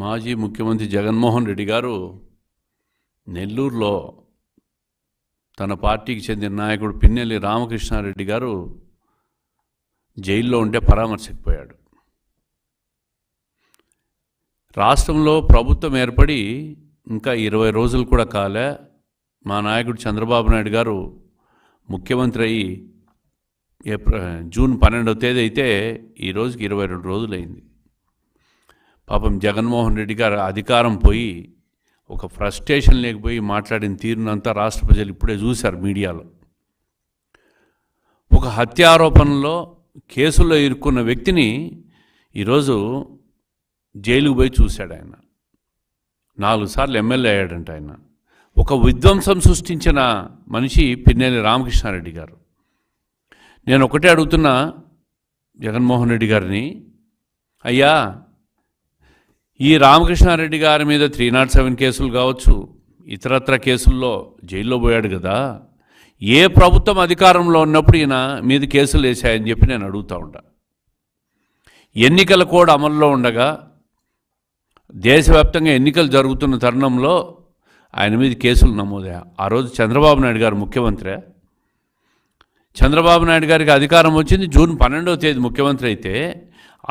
మాజీ ముఖ్యమంత్రి జగన్మోహన్ రెడ్డి గారు నెల్లూరులో తన పార్టీకి చెందిన నాయకుడు పిన్నెల్లి రామకృష్ణారెడ్డి గారు జైల్లో ఉంటే పరామర్శకు పోయాడు. రాష్ట్రంలో ప్రభుత్వం ఏర్పడి ఇంకా 20 రోజులు కూడా కాలే. మా నాయకుడు చంద్రబాబు నాయుడు గారు ముఖ్యమంత్రి అయ్యి జూన్ 12వ తేదీ అయితే ఈ రోజుకి 22 రోజులైంది. పాపం జగన్మోహన్ రెడ్డి గారు అధికారం పోయి ఒక ఫ్రస్ట్రేషన్ లేకపోయి మాట్లాడిన తీరునంతా రాష్ట్ర ప్రజలు ఇప్పుడే చూశారు మీడియాలో. ఒక హత్యారోపణలో కేసుల్లో ఇరుక్కున్న వ్యక్తిని ఈరోజు జైలుకు పోయి చూశాడు. ఆయన 4 సార్లు ఎమ్మెల్యే అయ్యాడంట. ఆయన ఒక విధ్వంసం సృష్టించిన మనిషి పిన్నెల్లి రామకృష్ణారెడ్డి గారు. నేను ఒకటే అడుగుతున్నా జగన్మోహన్ రెడ్డి గారిని, అయ్యా ఈ రామకృష్ణారెడ్డి గారి మీద 307 కేసులు కావచ్చు, ఇతరత్ర కేసుల్లో జైల్లో పోయాడు కదా, ఏ ప్రభుత్వం అధికారంలో ఉన్నప్పుడు ఈయన మీద కేసులు వేశాయని చెప్పి నేను అడుగుతూ ఉంటా. ఎన్నికల కోడ్ అమల్లో ఉండగా దేశవ్యాప్తంగా ఎన్నికలు జరుగుతున్న తరుణంలో ఆయన మీద కేసులు నమోదయ్యా. ఆ రోజు చంద్రబాబు నాయుడు గారు ముఖ్యమంత్రి. చంద్రబాబు నాయుడు గారికి అధికారం వచ్చింది జూన్ 12వ తేదీ ముఖ్యమంత్రి అయితే,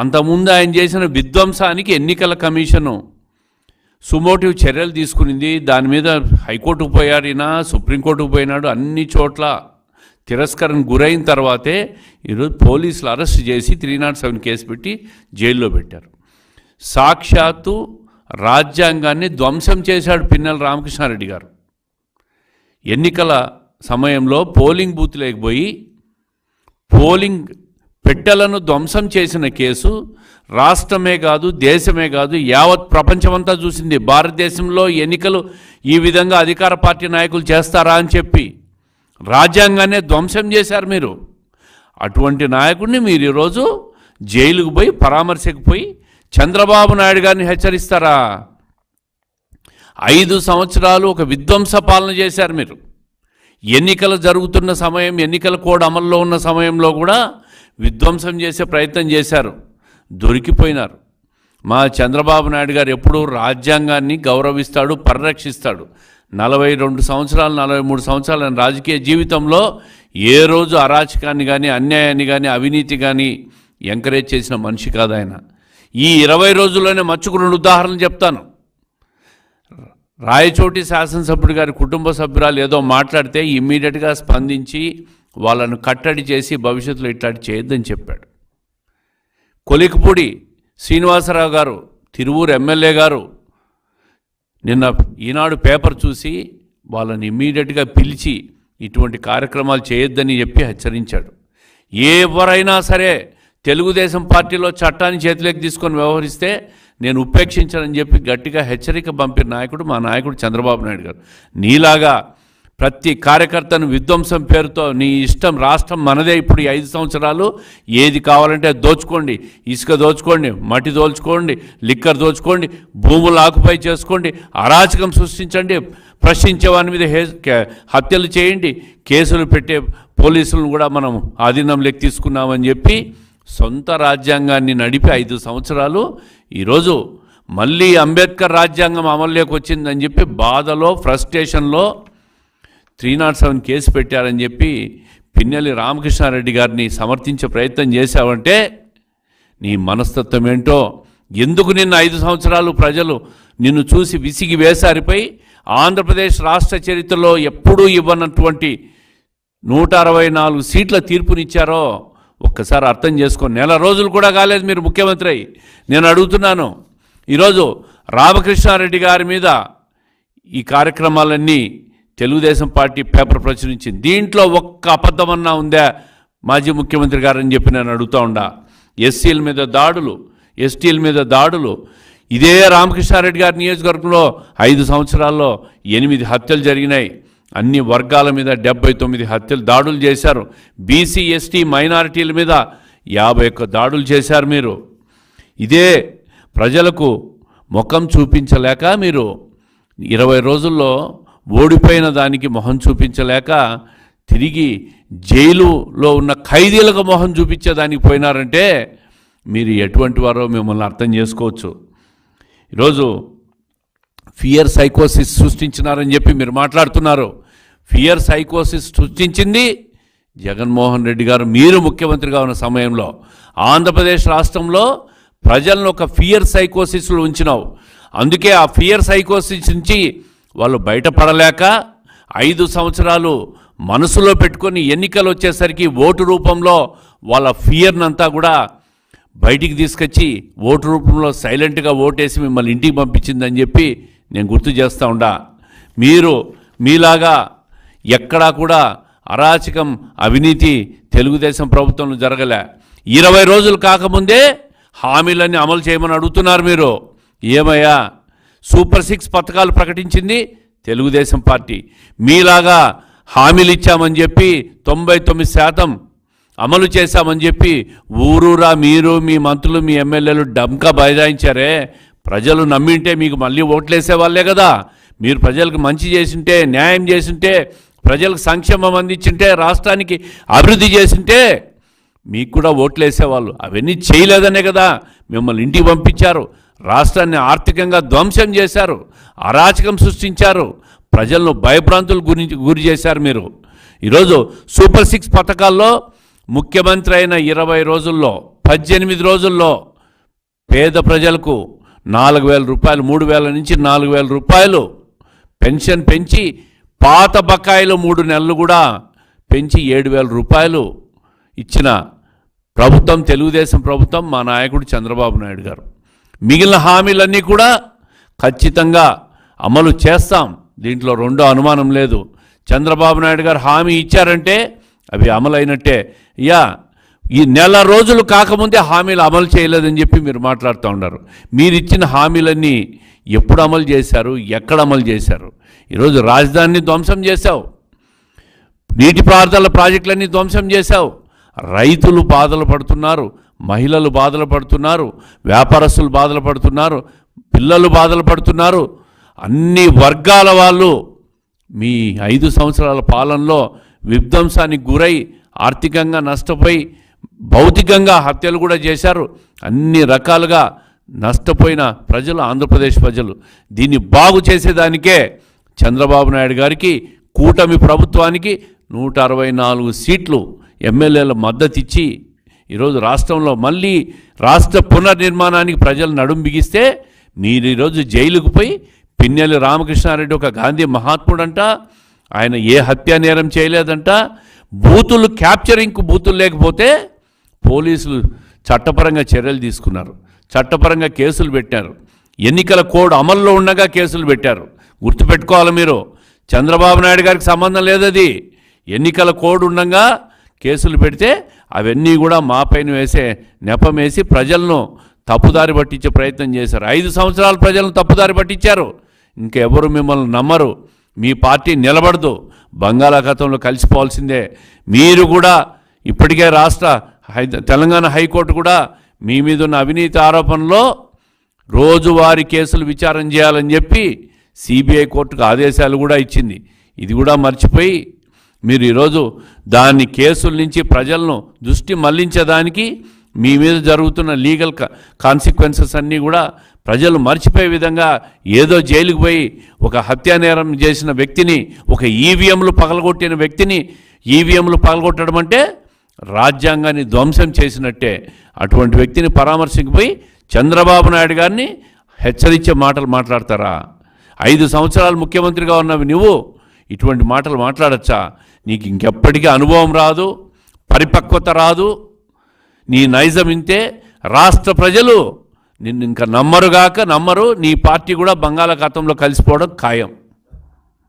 అంతకుముందు ఆయన చేసిన విధ్వంసానికి ఎన్నికల కమిషను సుమోటివ్ చర్యలు తీసుకునింది. దాని మీద హైకోర్టుకు పోయారు, ఈయన సుప్రీంకోర్టుకు పోయినాడు. అన్ని చోట్ల తిరస్కరణ గురైన తర్వాతే ఈరోజు పోలీసులు అరెస్ట్ చేసి 307 కేసు పెట్టి జైల్లో పెట్టారు. సాక్షాత్తు రాజ్యాంగాన్ని ధ్వంసం చేశాడు పిన్నెల్లి రామకృష్ణారెడ్డి గారు. ఎన్నికల సమయంలో పోలింగ్ బూత్ లేకపోయి పోలింగ్ పెట్టెలను ధ్వంసం చేసిన కేసు రాష్ట్రమే కాదు, దేశమే కాదు, యావత్ ప్రపంచమంతా చూసింది. భారతదేశంలో ఎన్నికలు ఈ విధంగా అధికార పార్టీ నాయకులు చేస్తారా అని చెప్పి రాజ్యాంగాన్నే ధ్వంసం చేశారు మీరు. అటువంటి నాయకుడిని మీరు ఈరోజు జైలుకు పోయి పరామర్శకు పోయి చంద్రబాబు నాయుడు గారిని హెచ్చరిస్తారా? 5 సంవత్సరాలు ఒక విధ్వంస పాలన చేశారు మీరు. ఎన్నికలు జరుగుతున్న సమయం, ఎన్నికల కోడ్ అమల్లో ఉన్న సమయంలో కూడా విధ్వంసం చేసే ప్రయత్నం చేశారు, దొరికిపోయినారు. మా చంద్రబాబు నాయుడు గారు ఎప్పుడూ రాజ్యాంగాన్ని గౌరవిస్తాడు, పరిరక్షిస్తాడు. 42 సంవత్సరాలు 43 సంవత్సరాల రాజకీయ జీవితంలో ఏ రోజు అరాచకాన్ని కానీ, అన్యాయాన్ని కానీ, అవినీతి కానీ ఎంకరేజ్ చేసిన మనిషి కాదు ఆయన. ఈ 20 రోజుల్లోనే మచ్చుకు 2 ఉదాహరణలు చెప్తాను. రాయచోటి శాసనసభ్యుడి గారి కుటుంబ సభ్యురాలు ఏదో మాట్లాడితే ఇమ్మీడియట్గా స్పందించి వాళ్ళను కట్టడి చేసి భవిష్యత్తులో ఇట్లాంటి చేయొద్దని చెప్పాడు. కొలికపూడి శ్రీనివాసరావు గారు, తిరువూరు ఎమ్మెల్యే గారు నిన్న ఈనాడు పేపర్ చూసి వాళ్ళని ఇమ్మీడియట్గా పిలిచి ఇటువంటి కార్యక్రమాలు చేయొద్దని చెప్పి హెచ్చరించాడు. ఎవరైనా సరే తెలుగుదేశం పార్టీలో చట్టాన్ని చేతిలోకి తీసుకొని వ్యవహరిస్తే నేను ఉపేక్షించానని చెప్పి గట్టిగా హెచ్చరిక పంపిన నాయకుడు మా నాయకుడు చంద్రబాబు నాయుడు గారు. నీలాగా ప్రతి కార్యకర్తను విధ్వంసం పేరుతో నీ ఇష్టం, రాష్ట్రం మనదే ఇప్పుడు ఈ 5 సంవత్సరాలు, ఏది కావాలంటే దోచుకోండి, ఇసుక దోచుకోండి, మట్టి దోచుకోండి, లిక్కర్ దోచుకోండి, భూములు ఆకుపై చేసుకోండి, అరాచకం సృష్టించండి, ప్రశ్నించే వారి మీద హత్యలు చేయండి, కేసులు పెట్టే పోలీసులను కూడా మనం ఆధీనంలోకి తీసుకున్నామని చెప్పి సొంత రాజ్యాంగాన్ని నడిపి 5 సంవత్సరాలు ఈరోజు మళ్ళీ అంబేద్కర్ రాజ్యాంగం అమల్లోకి వచ్చిందని చెప్పి బాధలో, ఫ్రస్ట్రేషన్లో 307 కేసు పెట్టారని చెప్పి పిన్నెల్లి రామకృష్ణారెడ్డి గారిని సమర్థించే ప్రయత్నం చేశావంటే నీ మనస్తత్వం ఏంటో, ఎందుకు నిన్ను 5 సంవత్సరాలు ప్రజలు నిన్ను చూసి విసిగి వేసారిపోయి ఆంధ్రప్రదేశ్ రాష్ట్ర చరిత్రలో ఎప్పుడూ ఇవ్వనటువంటి 164 సీట్ల తీర్పునిచ్చారో ఒక్కసారి అర్థం చేసుకో. 1 రోజులు కూడా కాలేదు మీరు ముఖ్యమంత్రి అయ్యి. నేను అడుగుతున్నాను, ఈరోజు రామకృష్ణారెడ్డి గారి మీద ఈ కార్యక్రమాలన్నీ తెలుగుదేశం పార్టీ పేపర్ ప్రచురించింది. దీంట్లో ఒక్క అబద్ధమన్నా ఉందా మాజీ ముఖ్యమంత్రి గారని చెప్పి నేను అడుగుతూ ఉండా. ఎస్సీల మీద దాడులు, ఎస్టీల మీద దాడులు, ఇదే రామకృష్ణారెడ్డి గారి నియోజకవర్గంలో 5 సంవత్సరాల్లో 8 హత్యలు జరిగినాయి. అన్ని వర్గాల మీద 79 హత్యలు, దాడులు చేశారు. బీసీ, ఎస్టీ, మైనారిటీల మీద 51 దాడులు చేశారు మీరు. ఇదే ప్రజలకు ముఖం చూపించలేక మీరు 20 రోజుల్లో ఓడిపోయిన దానికి మొహం చూపించలేక తిరిగి జైలులో ఉన్న ఖైదీలకు మొహం చూపించేదానికి పోయినారంటే మీరు ఎటువంటి వారో మిమ్మల్ని అర్థం చేసుకోవచ్చు. ఈరోజు ఫియర్ సైకోసిస్ సృష్టించినారని చెప్పి మీరు మాట్లాడుతున్నారు. ఫియర్ సైకోసిస్ సృష్టించింది జగన్మోహన్ రెడ్డి గారు. మీరు ముఖ్యమంత్రిగా ఉన్న సమయంలో ఆంధ్రప్రదేశ్ రాష్ట్రంలో ప్రజలను ఒక ఫియర్ సైకోసిస్లో ఉంచినావు. అందుకే ఆ ఫియర్ సైకోసిస్ నుంచి వాళ్ళు బయటపడలేక 5 సంవత్సరాలు మనసులో పెట్టుకొని ఎన్నికలు వచ్చేసరికి ఓటు రూపంలో వాళ్ళ ఫియర్నంతా కూడా బయటికి తీసుకొచ్చి ఓటు రూపంలో సైలెంట్గా ఓటేసి మిమ్మల్ని ఇంటికి పంపించిందని చెప్పి నేను గుర్తు చేస్తూ ఉండా. మీరు మీలాగా ఎక్కడా కూడా అరాచకం, అవినీతి తెలుగుదేశం ప్రభుత్వంలో జరగలే. 20 రోజులు కాకముందే హామీలన్నీ అమలు చేయమని అడుగుతున్నారు మీరు. ఏమయ్యా, సూపర్ 6 పథకాలు ప్రకటించింది తెలుగుదేశం పార్టీ. మీలాగా హామీలు ఇచ్చామని చెప్పి 99% అమలు చేశామని చెప్పి ఊరూరా మీరు, మీ మంత్రులు, మీ ఎమ్మెల్యేలు డంకా బైదాయించారే. ప్రజలు నమ్మింటే మీకు మళ్ళీ ఓట్లేసే వాళ్ళే కదా. మీరు ప్రజలకు మంచి చేసింటే, న్యాయం చేసింటే, ప్రజలకు సంక్షేమం అందించింటే, రాష్ట్రానికి అభివృద్ధి చేసింటే మీకు కూడా ఓట్లేసేవాళ్ళు. అవన్నీ చేయలేదనే కదా మిమ్మల్ని ఇంటికి పంపించారు. రాష్ట్రాన్ని ఆర్థికంగా ధ్వంసం చేశారు, అరాచకం సృష్టించారు, ప్రజలను భయభ్రాంతులు గురి చేశారు మీరు. ఈరోజు సూపర్ 6 పథకాల్లో ముఖ్యమంత్రి అయిన 20 రోజుల్లో 18 రోజుల్లో పేద ప్రజలకు 4,000 రూపాయలు, 3,000 నుంచి 4,000 రూపాయలు పెన్షన్ పెంచి, పాత బకాయిలు 3 నెలలు కూడా పెంచి 7,000 రూపాయలు ఇచ్చిన ప్రభుత్వం తెలుగుదేశం ప్రభుత్వం, మా నాయకుడు చంద్రబాబు నాయుడు గారు. మిగిలిన హామీలన్నీ కూడా ఖచ్చితంగా అమలు చేస్తాం, దీంట్లో రెండో అనుమానం లేదు. చంద్రబాబు నాయుడు గారు హామీ ఇచ్చారంటే అవి అమలైనట్టే. ఈ నెల రోజులు కాకముందే హామీలు అమలు చేయలేదని చెప్పి మీరు మాట్లాడుతూ ఉన్నారు. మీరు ఇచ్చిన హామీలన్నీ ఎప్పుడు అమలు చేశారు, ఎక్కడ అమలు చేశారు? ఈరోజు రాజధానిని ధ్వంసం చేశావు, నీటిపారుదల ప్రాజెక్టులన్నీ ధ్వంసం చేశావు. రైతులు బాధలు పడుతున్నారు, మహిళలు బాధలు పడుతున్నారు, వ్యాపారస్తులు బాధలు పడుతున్నారు, పిల్లలు బాధలు పడుతున్నారు. అన్ని వర్గాల వాళ్ళు మీ 5 సంవత్సరాల పాలనలో విధ్వంసానికి గురై ఆర్థికంగా నష్టపోయి భౌతికంగా హత్యలు కూడా చేశారు. అన్ని రకాలుగా నష్టపోయిన ప్రజలు ఆంధ్రప్రదేశ్ ప్రజలు. దీన్ని బాగు చేసేదానికే చంద్రబాబు నాయుడు గారికి, కూటమి ప్రభుత్వానికి 164 సీట్లు ఎమ్మెల్యేల మద్దతు ఇచ్చి ఈరోజు రాష్ట్రంలో మళ్ళీ రాష్ట్ర పునర్నిర్మాణానికి ప్రజలు నడుం బిగిస్తే మీరు ఈరోజు జైలుకు పోయి, పిన్నెల్లి రామకృష్ణారెడ్డి ఒక గాంధీ మహాత్ముడంట, ఆయన ఏ హత్యా నేరం చేయలేదంట, బూతులు క్యాప్చరింగ్కు బూతులు లేకపోతే పోలీసులు చట్టపరంగా చర్యలు తీసుకున్నారు, చట్టపరంగా కేసులు పెట్టారు. ఎన్నికల కోడ్ అమల్లో ఉండగా కేసులు పెట్టారు. గుర్తుపెట్టుకోవాలి మీరు, చంద్రబాబు నాయుడు గారికి సంబంధం లేదది. ఎన్నికల కోడ్ ఉండగా కేసులు పెడితే అవన్నీ కూడా మా పైన వేసే నెపం వేసి ప్రజలను తప్పుదారి పట్టించే ప్రయత్నం చేశారు. 5 సంవత్సరాలు ప్రజలను తప్పుదారి పట్టించారు. ఇంకెవరు మిమ్మల్ని నమ్మరు, మీ పార్టీ నిలబడదు, బంగాళాఖాతంలో కలిసిపోవాల్సిందే. మీరు కూడా ఇప్పటికే తెలంగాణ హైకోర్టు కూడా మీ మీద ఉన్న అవినీతి ఆరోపణలో రోజువారీ కేసులు విచారణ చేయాలని చెప్పి సిబిఐ కోర్టుకు ఆదేశాలు కూడా ఇచ్చింది. ఇది కూడా మర్చిపోయి మీరు ఈరోజు దాన్ని కేసుల నుంచి ప్రజలను దృష్టి మళ్లించేదానికి మీ మీద జరుగుతున్న లీగల్ కాన్సిక్వెన్సెస్ అన్నీ కూడా ప్రజలు మర్చిపోయే విధంగా ఏదో జైలుకు పోయి ఒక హత్యా నేరం చేసిన వ్యక్తిని, ఒక ఈవీఎంలు పగలగొట్టిన వ్యక్తిని, ఈవీఎంలు పగలగొట్టడం అంటే రాజ్యాంగాన్ని ధ్వంసం చేసినట్టే. అటువంటి వ్యక్తిని పరామర్శకు పోయి చంద్రబాబు నాయుడు గారిని హెచ్చరించే మాటలు మాట్లాడతారా? 5 సంవత్సరాలు ముఖ్యమంత్రిగా ఉన్నవి నువ్వు ఇటువంటి మాటలు మాట్లాడచ్చా? నీకు ఇంకెప్పటికీ అనుభవం రాదు, పరిపక్వత రాదు, నీ నైజం ఇంతే. రాష్ట్ర ప్రజలు నిన్ను ఇంకా నమ్మరు, నీ పార్టీ కూడా బంగాళాఖాతంలో కలిసిపోవడం ఖాయం.